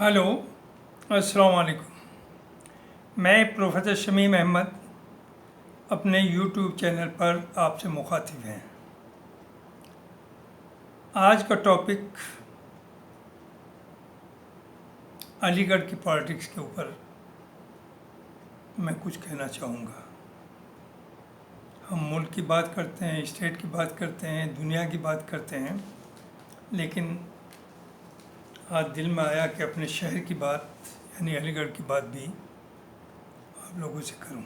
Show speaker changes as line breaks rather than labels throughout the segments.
Hello, अस्सलाम वालेकुम। मैं प्रोफेसर शमीम अहमद अपने यूट्यूब चैनल पर आपसे मुखातिब हैं। आज का टॉपिक अलीगढ़ की पॉलिटिक्स के ऊपर मैं कुछ कहना चाहूँगा। हम मुल्क की बात करते हैं, स्टेट की बात करते हैं, दुनिया की बात करते हैं, लेकिन आज दिल में आया कि अपने शहर की बात यानी अलीगढ़ की बात भी आप लोगों से करूँ।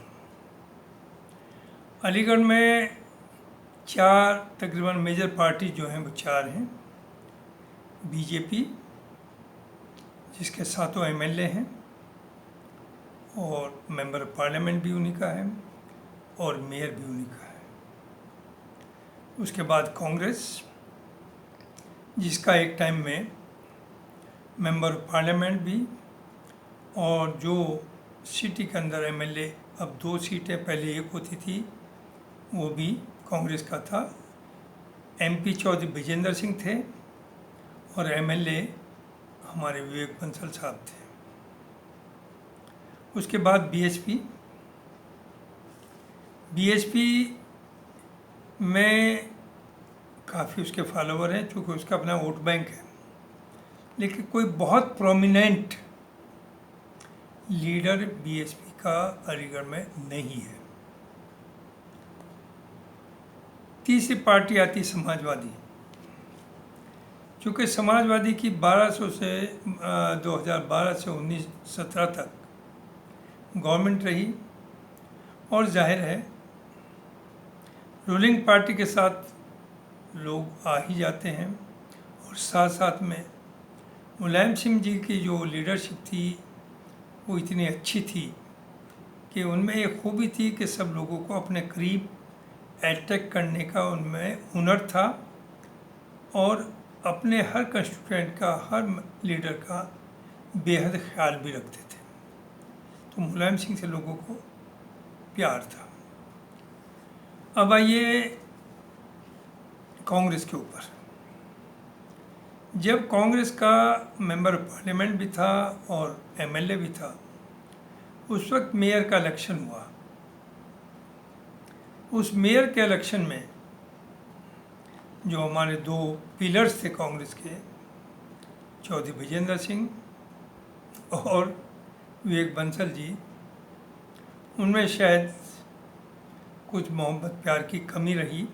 अलीगढ़ में तकरीबन मेजर पार्टी जो हैं वो चार हैं। बीजेपी, जिसके सातों एमएलए हैं और मेंबर ऑफ पार्लियामेंट भी उन्हीं का है और मेयर भी उन्हीं का है। उसके बाद कांग्रेस, जिसका एक टाइम में मेंबर ऑफ पार्लियामेंट भी और जो सिटी के अंदर एमएलए, अब 2 सीटें, पहले एक होती थी, वो भी कांग्रेस का था। एमपी चौधरी विजेंद्र सिंह थे और एमएलए हमारे विवेक बंसल साहब थे। उसके बाद बीएसपी में काफ़ी उसके फॉलोवर हैं, चूँकि उसका अपना वोट बैंक है, लेकिन कोई बहुत प्रोमिनेंट लीडर बीएसपी का अलीगढ़ में नहीं है। तीसरी पार्टी आती समाजवादी। चूँकि समाजवादी की 2012 से 19-17 तक गवर्नमेंट रही और जाहिर है रूलिंग पार्टी के साथ लोग आ ही जाते हैं, और साथ साथ में मुलायम सिंह जी की जो लीडरशिप थी वो इतनी अच्छी थी कि उनमें एक खूबी थी कि सब लोगों को अपने करीब अटैक करने का उनमें हुनर था और अपने हर कंस्टिट्यूएंट का, हर लीडर का बेहद ख्याल भी रखते थे। तो मुलायम सिंह से लोगों को प्यार था। अब आइए कांग्रेस के ऊपर। जब कांग्रेस का मेंबर ऑफ पार्लियामेंट भी था और एमएलए भी था, उस वक्त मेयर का इलेक्शन हुआ। उस मेयर के इलेक्शन में जो हमारे 2 पिलर्स थे कांग्रेस के, चौधरी विजेंद्र सिंह और विवेक बंसल जी, उनमें शायद कुछ मोहब्बत प्यार की कमी रही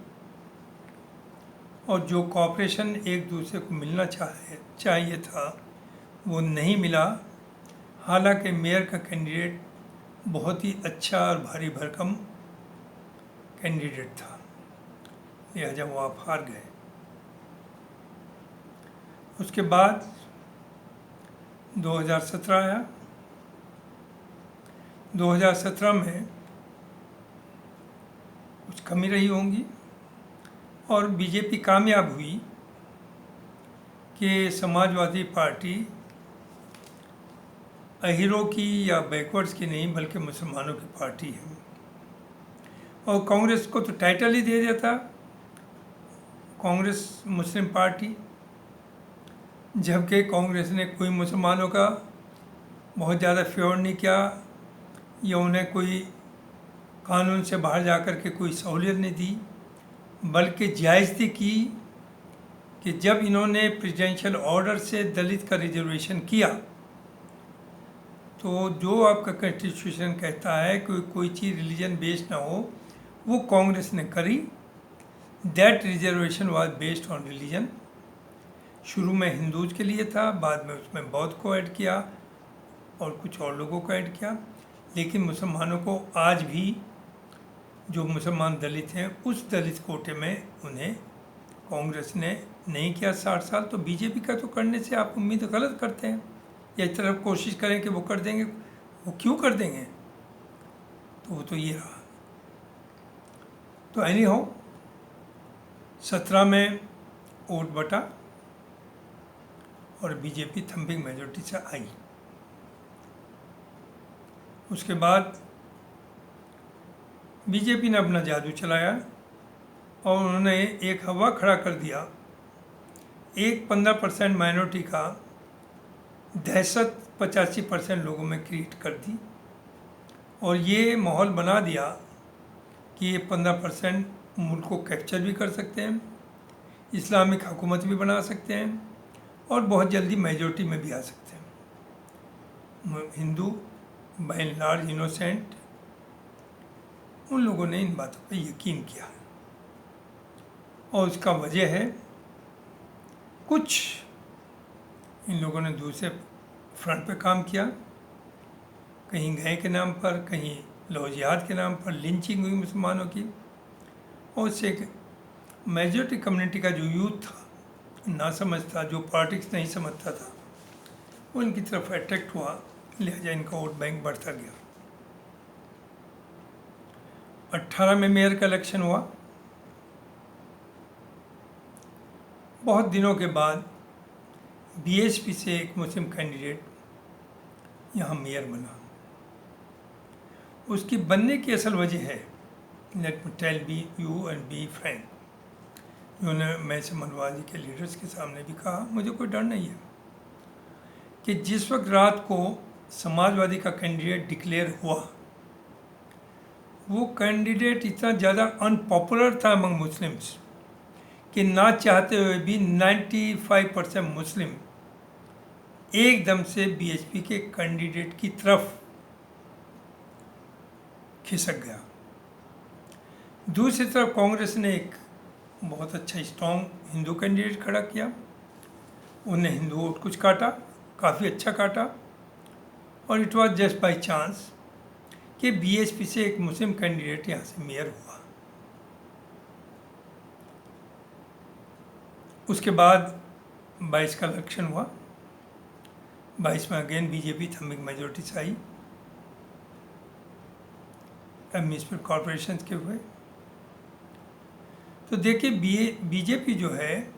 और जो कॉपरेशन एक दूसरे को मिलना चाहिए था वो नहीं मिला। हालांकि मेयर का कैंडिडेट बहुत ही अच्छा और भारी भरकम कैंडिडेट था, लिहाजा वो आप हार गए। उसके बाद 2017 आया। 2017 में कुछ कमी रही होंगी और बीजेपी कामयाब हुई कि समाजवादी पार्टी अहीरों की या बैकवर्ड्स की नहीं बल्कि मुसलमानों की पार्टी है, और कांग्रेस को तो टाइटल ही दे दिया था कांग्रेस मुस्लिम पार्टी, जबकि कांग्रेस ने कोई मुसलमानों का बहुत ज़्यादा फेवर नहीं किया या उन्हें कोई कानून से बाहर जाकर के कोई सहूलियत नहीं दी, बल्कि जायज़ती की कि जब इन्होंने प्रेसिडेंशियल ऑर्डर से दलित का रिजर्वेशन किया तो जो आपका कॉन्स्टिट्यूशन कहता है कि कोई चीज़ रिलीजन बेस्ड ना हो, वो कांग्रेस ने करी। That reservation was based on religion. शुरू में हिंदूज के लिए था, बाद में उसमें बौद्ध को ऐड किया और कुछ और लोगों को ऐड किया, लेकिन मुसलमानों को आज भी, जो मुसलमान दलित हैं, उस दलित कोटे में उन्हें कांग्रेस ने नहीं किया 60 साल। तो बीजेपी का तो करने से आप उम्मीद गलत करते हैं, या इस तरफ कोशिश करें कि वो कर देंगे। वो क्यों कर देंगे? तो वो तो ये रहा। तो एनी हो, 17 में वोट बटा और बीजेपी थम्पिंग मेजॉरिटी से आई। उसके बाद बीजेपी ने अपना जादू चलाया और उन्होंने एक हवा खड़ा कर दिया। एक 15% माइनॉरिटी का दहशत 85% लोगों में क्रिएट कर दी और ये माहौल बना दिया कि ये 15% मुल्क को कैप्चर भी कर सकते हैं, इस्लामिक हुकूमत भी बना सकते हैं और बहुत जल्दी मेजॉरिटी में भी आ सकते हैं। Hindu by and large innocent, उन लोगों ने इन बातों पर यकीन किया और उसका वजह है कुछ इन लोगों ने दूसरे फ्रंट पे काम किया, कहीं गए के नाम पर, कहीं लौ जिहाद के नाम पर लिंचिंग हुई मुसलमानों की और उससे एक मेजॉरिटी कम्युनिटी का जो यूथ था, ना समझता, जो पॉलिटिक्स नहीं समझता था, वो इनकी तरफ अट्रैक्ट हुआ, लिहाजा इनका वोट बैंक बढ़ता गया। 18 में मेयर का इलेक्शन हुआ। बहुत दिनों के बाद बीएचपी से एक मुस्लिम कैंडिडेट यहाँ मेयर बना। उसकी बनने की असल वजह है, let me tell be you and be frank, उन्होंने मैं समाजवादी के लीडर्स के सामने भी कहा, मुझे कोई डर नहीं है कि जिस वक्त रात को समाजवादी का कैंडिडेट डिक्लेयर हुआ, वो कैंडिडेट इतना ज़्यादा अनपॉपुलर था अमंग मुस्लिम्स कि ना चाहते हुए भी 95% मुस्लिम एकदम से बीएचपी के कैंडिडेट की तरफ खिसक गया। दूसरी तरफ कांग्रेस ने एक बहुत अच्छा स्ट्रॉन्ग हिंदू कैंडिडेट खड़ा किया, उन्हें हिंदू वोट कुछ काटा, काफ़ी अच्छा काटा और it was just by chance कि बीएचपी से एक मुस्लिम कैंडिडेट यहाँ से मेयर हुआ। उसके बाद 22 का इलेक्शन हुआ, 22 में अगेन बीजेपी था, बिग मेजोरिटी से आई, म्यूनिसिपल कॉरपोरेशन के हुए। तो देखिए बीजेपी जो है,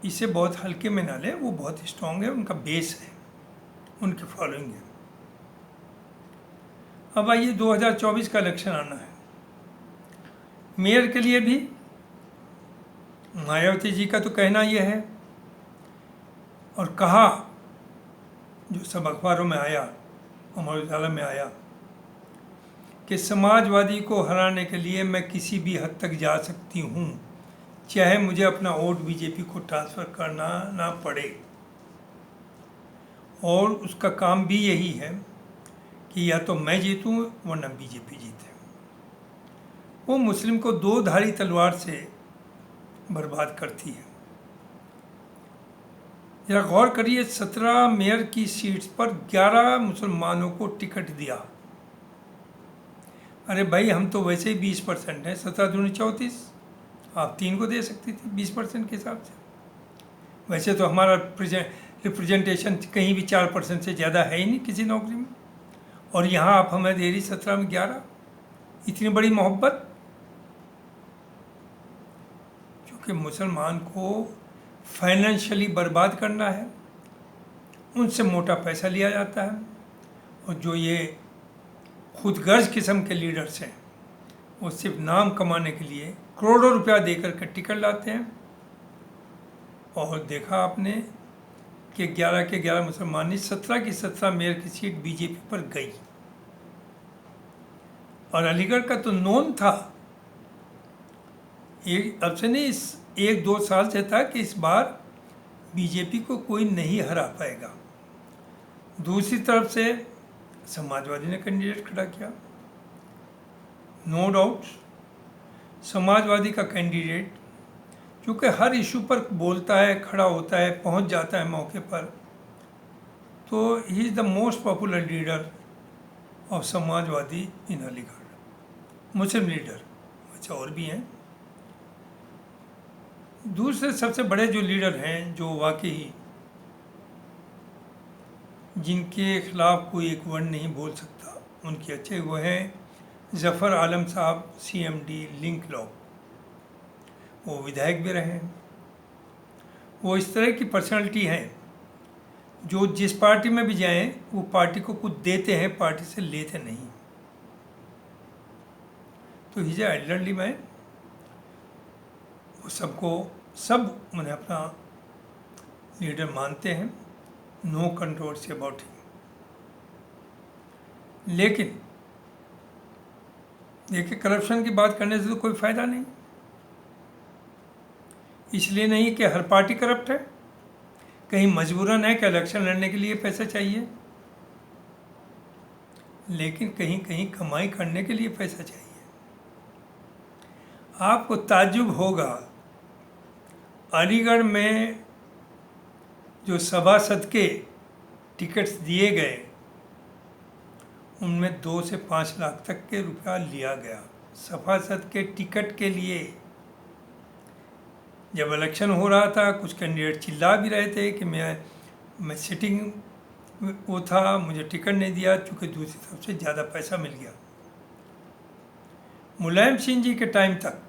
इसे बहुत हल्के में ना ले, वो बहुत स्ट्रांग है, उनका बेस है, उनकी फॉलोइंग है। अब आइए 2024 का इलेक्शन आना है। मेयर के लिए भी मायावती जी का तो कहना यह है और कहा, जो सब अखबारों में आया, अमर उजाला में आया, कि समाजवादी को हराने के लिए मैं किसी भी हद तक जा सकती हूँ, चाहे मुझे अपना वोट बीजेपी को ट्रांसफ़र करना ना पड़े। और उसका काम भी यही है कि या तो मैं जीतूँ वरना बीजेपी जीते। वो मुस्लिम को दो धारी तलवार से बर्बाद करती है। जरा गौर करिए, 17 मेयर की सीट्स पर 11 मुसलमानों को टिकट दिया। अरे भाई, हम तो वैसे ही 20% हैं, 17 दूनी 34, आप 3 को दे सकती थी 20% के हिसाब से। वैसे तो हमारा रिप्रेजेंटेशन कहीं भी 4% से ज़्यादा है ही नहीं किसी नौकरी में, और यहाँ आप हमें दे रही 17 में 11। इतनी बड़ी मोहब्बत। क्योंकि मुसलमान को फाइनेंशियली बर्बाद करना है, उनसे मोटा पैसा लिया जाता है, और जो ये खुदगर्ज किस्म के लीडर्स हैं, वो सिर्फ नाम कमाने के लिए करोड़ों रुपया देकर के टिकट लाते हैं। और देखा आपने कि 11 के 11 मुसलमान नहीं, 17 की 17 मेयर की सीट बीजेपी पर गई। और अलीगढ़ का तो नोन था, अब से नहीं, इस 1-2 साल से था कि इस बार बीजेपी को कोई नहीं हरा पाएगा। दूसरी तरफ से समाजवादी ने कैंडिडेट खड़ा किया। नो डाउट समाजवादी का कैंडिडेट क्योंकि हर इशू पर बोलता है, खड़ा होता है, पहुंच जाता है मौके पर, तो he is the most popular leader of Samajwadi in Aligarh. Muslim leader, अच्छा और भी हैं। दूसरे सबसे बड़े जो लीडर हैं, जो वाकई जिनके खिलाफ कोई एक वर्ड नहीं बोल सकता, उनके अच्छे, वो हैं ज़फ़र आलम साहब, CMD लिंक लॉ। वो विधायक भी रहे हैं। वो इस तरह की पर्सनालिटी हैं जो जिस पार्टी में भी जाएं, वो पार्टी को कुछ देते हैं, पार्टी से लेते नहीं। तो ही जो एल्डरली मैन, वो सबको सब उन्हें अपना लीडर मानते हैं। No controversy about him. लेकिन देखिए, करप्शन की बात करने से तो कोई फायदा नहीं। इसलिए नहीं कि हर पार्टी करप्ट है, कहीं मजबूरन है कि इलेक्शन लड़ने के लिए पैसा चाहिए, लेकिन कहीं कहीं कमाई करने के लिए पैसा चाहिए। आपको ताज्जुब होगा, अलीगढ़ में जो सभासद के टिकट्स दिए गए उनमें 2 से 5 लाख तक के रुपया लिया गया सभासद के टिकट के लिए। जब इलेक्शन हो रहा था, कुछ कैंडिडेट चिल्ला भी रहे थे कि मैं सिटिंग वो था, मुझे टिकट नहीं दिया, चूँकि दूसरी तरफ से ज़्यादा पैसा मिल गया। मुलायम सिंह जी के टाइम तक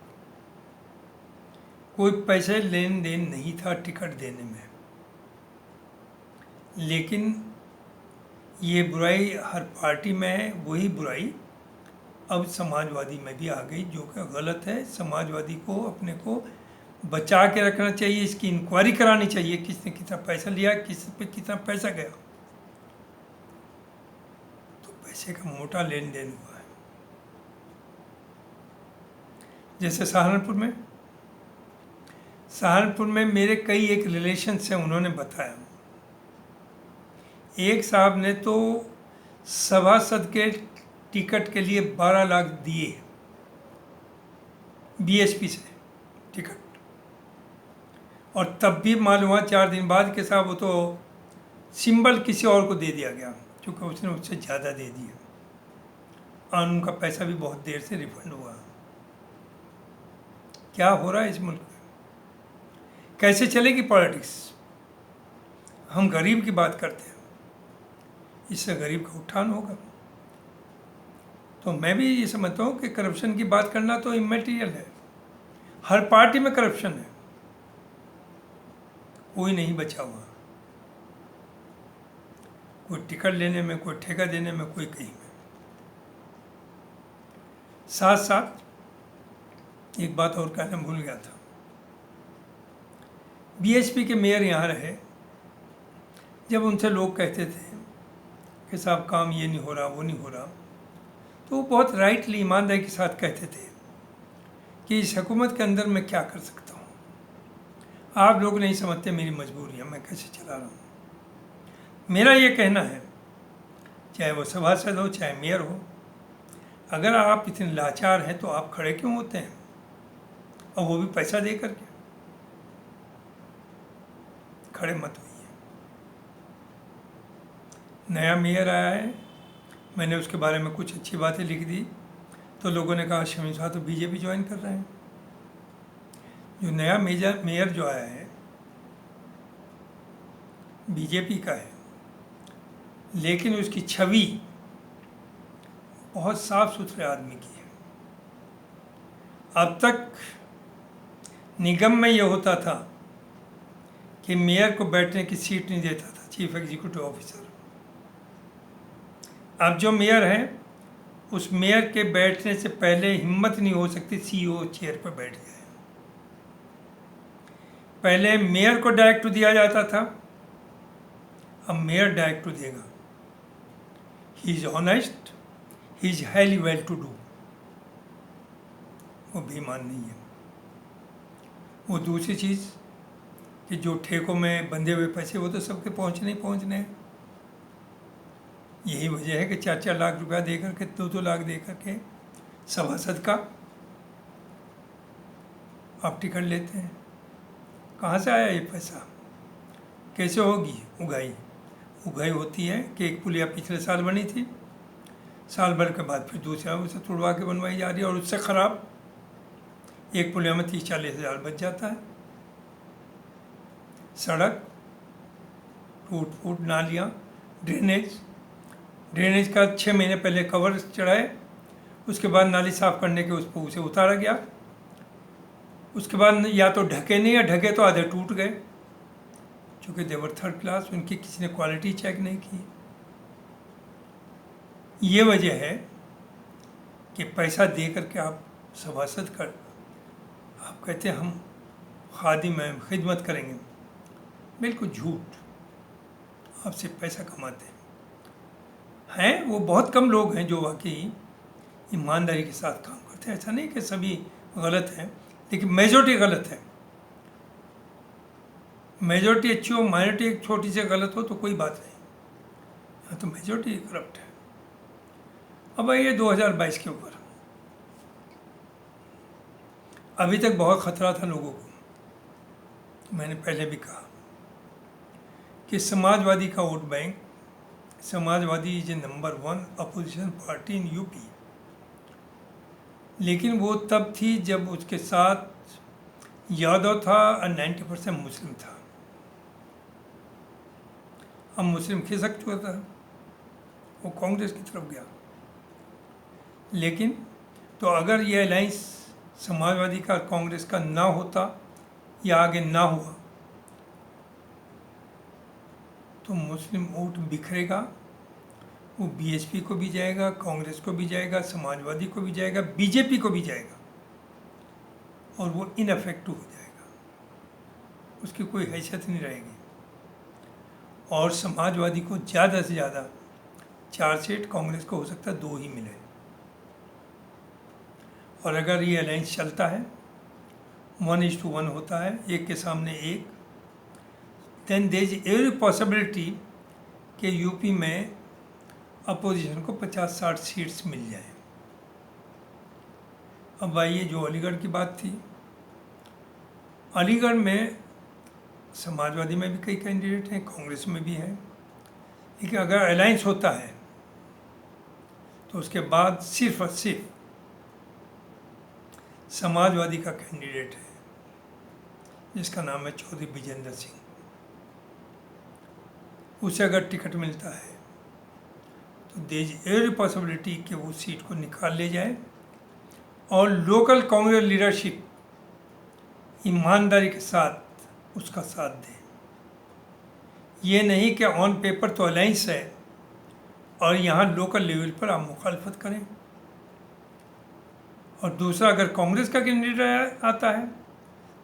कोई पैसे लेन देन नहीं था टिकट देने में, लेकिन ये बुराई हर पार्टी में है। वही बुराई अब समाजवादी में भी आ गई, जो कि गलत है। समाजवादी को अपने को बचा के रखना चाहिए, इसकी इंक्वायरी करानी चाहिए, किसने कितना पैसा लिया, किस पे कितना पैसा गया। तो पैसे का मोटा लेन देन हुआ है। जैसे सहारनपुर में मेरे कई एक रिलेशंस हैं, उन्होंने बताया, एक साहब ने तो सभासद के टिकट के लिए 12 लाख दिए बीएसपी से टिकट, और तब भी मालूम हुआ 4 दिन बाद के साहब वो तो सिंबल किसी और को दे दिया गया, क्योंकि उसने उससे ज़्यादा दे दिया और उनका पैसा भी बहुत देर से रिफंड हुआ। क्या हो रहा है इस मुल्क में? कैसे चलेगी पॉलिटिक्स? हम गरीब की बात करते हैं, इससे गरीब का उत्थान होगा। तो मैं भी ये समझता हूँ कि करप्शन की बात करना तो इमैटेरियल है। हर पार्टी में करप्शन है, कोई नहीं बचा हुआ, कोई टिकट लेने में, कोई ठेका देने में, कोई कहीं में। साथ साथ एक बात और कहना भूल गया था, बीएसपी के मेयर यहाँ रहे, जब उनसे लोग कहते थे कि साहब काम ये नहीं हो रहा, वो नहीं हो रहा, तो वो बहुत राइटली, ईमानदारी के साथ कहते थे कि इस हुकूमत के अंदर मैं क्या कर सकता हूँ, आप लोग नहीं समझते मेरी मजबूरियाँ, मैं कैसे चला रहा हूँ। मेरा ये कहना है, चाहे वो सभासद हो, चाहे मेयर हो, अगर आप इतने लाचार हैं तो आप खड़े क्यों होते हैं, और वो भी पैसा दे करके? खड़े मत होइए। नया मेयर आया है, मैंने उसके बारे में कुछ अच्छी बातें लिख दी, तो लोगों ने कहा शमीम साहब तो बीजेपी ज्वाइन कर रहे हैं। जो नया मेयर जो आया है बीजेपी का है, लेकिन उसकी छवि बहुत साफ सुथरे आदमी की है। अब तक निगम में ये होता था कि मेयर को बैठने की सीट नहीं देता था चीफ एग्जीक्यूटिव ऑफिसर। अब जो मेयर है, उस मेयर के बैठने से पहले हिम्मत नहीं हो सकती सीईओ चेयर पर बैठ जाए। पहले मेयर को डायरेक्ट दिया जाता था, अब मेयर डायरेक्ट देगा। He is honest, he is highly well to do, वो बेईमान नहीं है। वो दूसरी चीज़ कि जो ठेकों में बंधे हुए पैसे, वो तो सबके पहुंचने ही पहुंचने हैं। यही वजह है कि 4-4 लाख रुपया दे करके, 2-2 लाख दे करके सभासद का आप टिकट लेते हैं। कहाँ से आया ये पैसा? कैसे होगी उगाही? उगाही होती है कि एक पुलिया पिछले साल बनी थी, साल भर के बाद फिर दूसरा उसे तुड़वा के बनवाई जा रही है, और उससे ख़राब एक पुलिया में 30-40 हज़ार बच जाता है। सड़क, टूट फूट, नालियाँ, ड्रेनेज का 6 महीने पहले कवर चढ़ाए, उसके बाद नाली साफ़ करने के उस पर उसे उतारा गया, उसके बाद या तो ढके नहीं, या ढके तो आधे टूट गए, चूँकि देवर थर्ड क्लास, उनकी किसी ने क्वालिटी चेक नहीं की। ये वजह है कि पैसा दे करके आप सभासद कर, आप कहते हैं हम खादिम हैं, खिदमत करेंगे, बिल्कुल झूठ। आपसे पैसा कमाते हैं। वो बहुत कम लोग हैं जो वाकई ईमानदारी के साथ काम करते हैं। ऐसा नहीं कि सभी गलत हैं, लेकिन मेजॉरिटी गलत है। मेजॉरिटी अच्छी हो, माइनॉरिटी एक छोटी सी गलत हो तो कोई बात नहीं, यहाँ तो मेजॉरिटी करप्ट है। अब आइए 2022 के ऊपर। अभी तक बहुत खतरा था लोगों को। मैंने पहले भी कहा कि समाजवादी का vote bank, Samajwadi is number 1 opposition party in UP. लेकिन वो तब थी जब उसके साथ यादव था और 90% मुस्लिम था। अब मुस्लिम खिसक चुका था, वो कांग्रेस की तरफ गया। लेकिन तो अगर ये अलायंस समाजवादी का कांग्रेस का ना होता या आगे ना हुआ तो मुस्लिम वोट बिखरेगा। वो बीएसपी को भी जाएगा, कांग्रेस को भी जाएगा, समाजवादी को भी जाएगा, बीजेपी को भी जाएगा, और वो इनफेक्टिव हो जाएगा। उसकी कोई हैसियत नहीं रहेगी। और समाजवादी को ज़्यादा से ज़्यादा 4 सीट, कांग्रेस को हो सकता है 2 ही मिले। और अगर ये अलायंस चलता है, 1:1 होता है, एक के सामने एक, then there is every possibility कि यूपी में अपोजिशन को 50-60 सीट्स मिल जाए। अब आइए जो अलीगढ़ की बात थी। अलीगढ़ में समाजवादी में भी कई कैंडिडेट हैं, कांग्रेस में भी हैं, लेकिन अगर अलायंस होता है तो उसके बाद सिर्फ और सिर्फ समाजवादी का कैंडिडेट है जिसका नाम है चौधरी विजेंद्र सिंह। उसे अगर टिकट मिलता है तो देयर इज एवरी पॉसिबिलिटी कि वो सीट को निकाल ले जाए और लोकल कांग्रेस लीडरशिप ईमानदारी के साथ उसका साथ दे। ये नहीं कि ऑन पेपर तो अलायंस है और यहाँ लोकल लेवल पर आप मुखालफत करें। और दूसरा, अगर कांग्रेस का कैंडिडेट आता है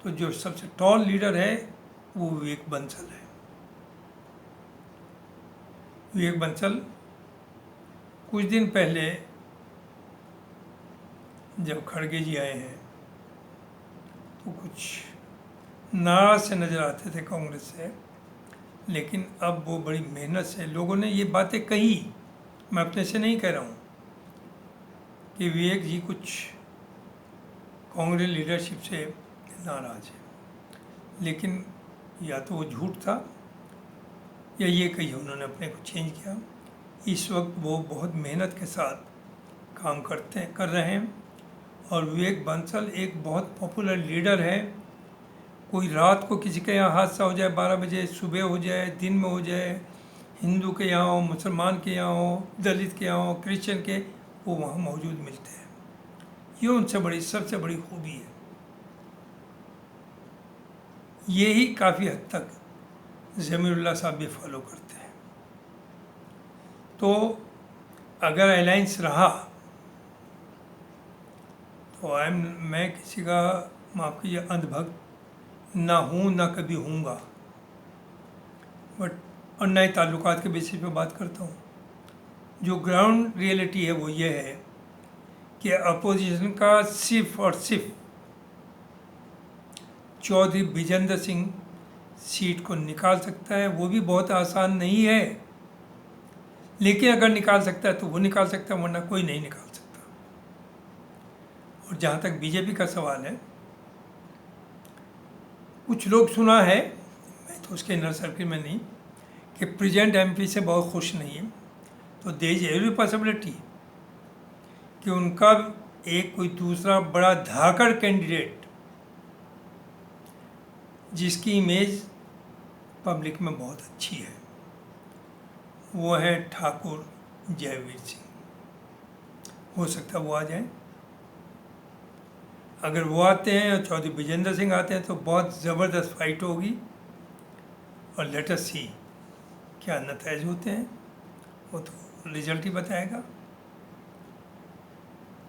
तो जो सबसे टॉल लीडर है वो विवेक बंसल है। विवेक बंसल कुछ दिन पहले जब खड़गे जी आए हैं तो कुछ नाराज से नज़र आते थे कांग्रेस से, लेकिन अब वो बड़ी मेहनत से लोगों ने ये बातें कही। मैं अपने से नहीं कह रहा हूँ कि विवेक जी कुछ कांग्रेस लीडरशिप से नाराज है, लेकिन या तो वो झूठ था या ये कही उन्होंने अपने को चेंज किया। इस वक्त वो बहुत मेहनत के साथ काम कर रहे हैं। और विवेक बंसल एक बहुत पॉपुलर लीडर है। कोई रात को किसी के यहाँ हादसा हो जाए, 12 बजे, सुबह हो जाए, दिन में हो जाए, हिंदू के यहाँ हो, मुसलमान के यहाँ हो, दलित के यहाँ हो, क्रिश्चियन के, वो वहाँ मौजूद मिलते हैं। ये उनसे सबसे बड़ी खूबी है। ये ही काफ़ी हद तक ज़मीरुल्लाह साहब भी फॉलो करते हैं। तो अगर अलायंस रहा तो मैं किसी का, माफ़ कीजिए, अंधभक्त ना हूँ ना कभी हूँगा, बट और नए ताल्लुकात के बेसिस पे बात करता हूँ। जो ग्राउंड रियलिटी है वो ये है कि अपोजिशन का सिर्फ और सिर्फ चौधरी विजेंद्र सिंह सीट को निकाल सकता है। वो भी बहुत आसान नहीं है, लेकिन अगर निकाल सकता है तो वो निकाल सकता है, वरना कोई नहीं निकाल सकता। और जहाँ तक बीजेपी का सवाल है, कुछ लोग सुना है, मैं तो उसके इनर सर्किल में नहीं, कि प्रेजेंट एमपी से बहुत खुश नहीं है। तो देयर इज एवरी पॉसिबिलिटी कि उनका एक कोई दूसरा बड़ा धाकड़ कैंडिडेट जिसकी इमेज पब्लिक में बहुत अच्छी है, वो है ठाकुर जयवीर सिंह। हो सकता है वो आ जाए। अगर वो आते हैं और चौधरी विजेंद्र सिंह आते हैं तो बहुत ज़बरदस्त फाइट होगी। और लेट अस सी क्या नतीजे होते हैं, वो तो रिजल्ट ही बताएगा।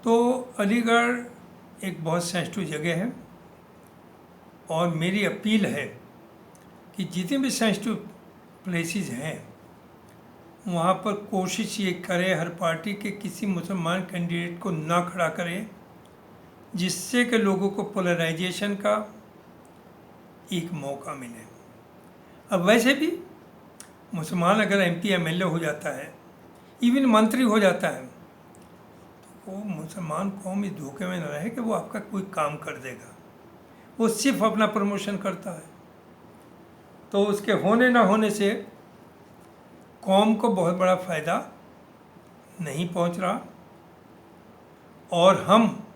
तो अलीगढ़ एक बहुत सेंसिटिव जगह है और मेरी अपील है कि जितने भी सेंसिटिव प्लेसेस हैं वहाँ पर कोशिश ये करे हर पार्टी के किसी मुसलमान कैंडिडेट को ना खड़ा करे, जिससे कि लोगों को पोलराइजेशन का एक मौका मिले। अब वैसे भी मुसलमान अगर एमपी एमएलए हो जाता है, इवन मंत्री हो जाता है, तो वो मुसलमान कौम इस धोखे में न रहे कि वो आपका कोई काम कर देगा। वो सिर्फ अपना प्रमोशन करता है। तो उसके होने ना होने से कौम को बहुत बड़ा फ़ायदा नहीं पहुंच रहा, और हम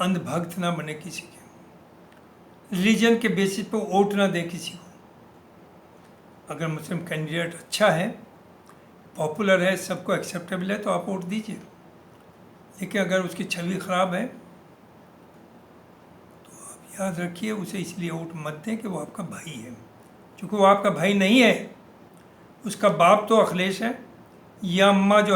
अंधभक्त ना बने किसी के, रिलीजन के बेसिस पे वोट ना दें किसी को। अगर मुस्लिम कैंडिडेट अच्छा है, पॉपुलर है, सबको एक्सेप्टेबल है, तो आप वोट दीजिए। लेकिन अगर उसकी छवि ख़राब है तो आप याद रखिए, उसे इसलिए वोट मत दें कि वो आपका भाई है। क्योंकि वो आपका भाई नहीं है, उसका बाप तो अखिलेश है, या अम्मा जो